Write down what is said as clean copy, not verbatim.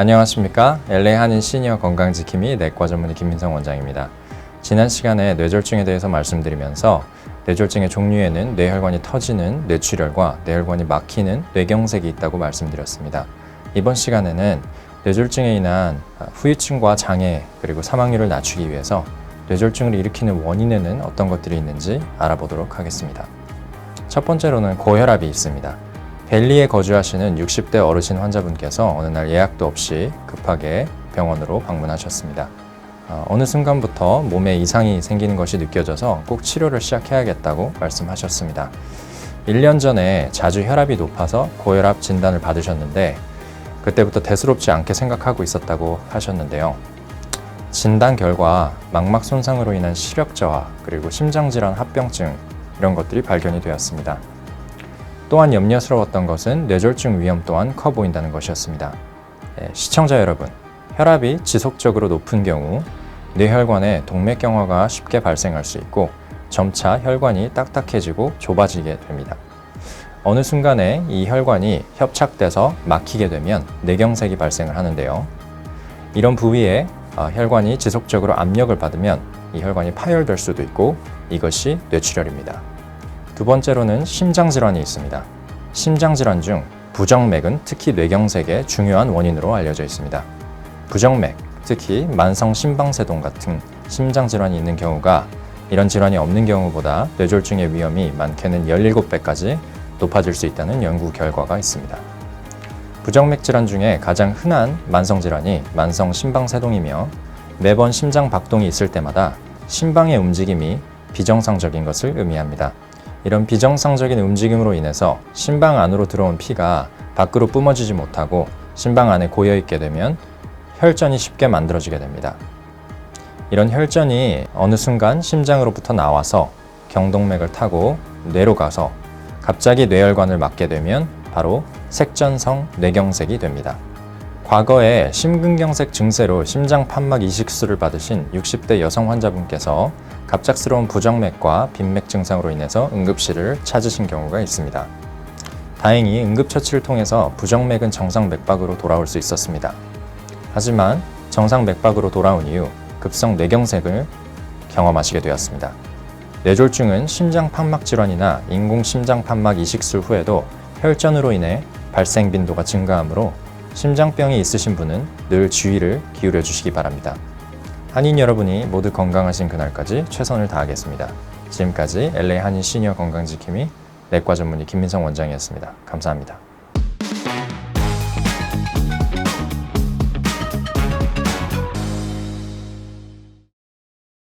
안녕하십니까. LA 한인 시니어 건강지킴이 내과 전문의 김민성 원장입니다. 지난 시간에 뇌졸중에 대해서 말씀드리면서 뇌졸중의 종류에는 뇌혈관이 터지는 뇌출혈과 뇌혈관이 막히는 뇌경색이 있다고 말씀드렸습니다. 이번 시간에는 뇌졸중에 인한 후유증과 장애 그리고 사망률을 낮추기 위해서 뇌졸중을 일으키는 원인에는 어떤 것들이 있는지 알아보도록 하겠습니다. 첫 번째로는 고혈압이 있습니다. 벨리에 거주하시는 60대 어르신 환자분께서 어느 날 예약도 없이 급하게 병원으로 방문하셨습니다. 어느 순간부터 몸에 이상이 생기는 것이 느껴져서 꼭 치료를 시작해야겠다고 말씀하셨습니다. 1년 전에 자주 혈압이 높아서 고혈압 진단을 받으셨는데 그때부터 대수롭지 않게 생각하고 있었다고 하셨는데요. 진단 결과 망막 손상으로 인한 시력 저하 그리고 심장질환 합병증 이런 것들이 발견이 되었습니다. 또한 염려스러웠던 것은 뇌졸중 위험 또한 커 보인다는 것이었습니다. 시청자 여러분, 혈압이 지속적으로 높은 경우 뇌혈관에 동맥경화가 쉽게 발생할 수 있고 점차 혈관이 딱딱해지고 좁아지게 됩니다. 어느 순간에 이 혈관이 협착돼서 막히게 되면 뇌경색이 발생을 하는데요. 이런 부위에 혈관이 지속적으로 압력을 받으면 이 혈관이 파열될 수도 있고 이것이 뇌출혈입니다. 두 번째로는 심장질환이 있습니다. 심장질환 중 부정맥은 특히 뇌경색의 중요한 원인으로 알려져 있습니다. 부정맥, 특히 만성 심방세동 같은 심장질환이 있는 경우가 이런 질환이 없는 경우보다 뇌졸중의 위험이 많게는 17배까지 높아질 수 있다는 연구 결과가 있습니다. 부정맥 질환 중에 가장 흔한 만성질환이 만성 심방세동이며 매번 심장 박동이 있을 때마다 심방의 움직임이 비정상적인 것을 의미합니다. 이런 비정상적인 움직임으로 인해서 심방 안으로 들어온 피가 밖으로 뿜어지지 못하고 심방 안에 고여있게 되면 혈전이 쉽게 만들어지게 됩니다. 이런 혈전이 어느 순간 심장으로부터 나와서 경동맥을 타고 뇌로 가서 갑자기 뇌혈관을 막게 되면 바로 색전성 뇌경색이 됩니다. 과거에 심근경색 증세로 심장 판막 이식술을 받으신 60대 여성 환자분께서 갑작스러운 부정맥과 빈맥 증상으로 인해서 응급실을 찾으신 경우가 있습니다. 다행히 응급처치를 통해서 부정맥은 정상 맥박으로 돌아올 수 있었습니다. 하지만 정상 맥박으로 돌아온 이후 급성 뇌경색을 경험하시게 되었습니다. 뇌졸중은 심장 판막 질환이나 인공 심장 판막 이식술 후에도 혈전으로 인해 발생 빈도가 증가하므로 심장병이 있으신 분은 늘 주의를 기울여 주시기 바랍니다. 한인 여러분이 모두 건강하신 그날까지 최선을 다하겠습니다. 지금까지 LA 한인 시니어 건강지킴이 내과 전문의 김민성 원장이었습니다. 감사합니다.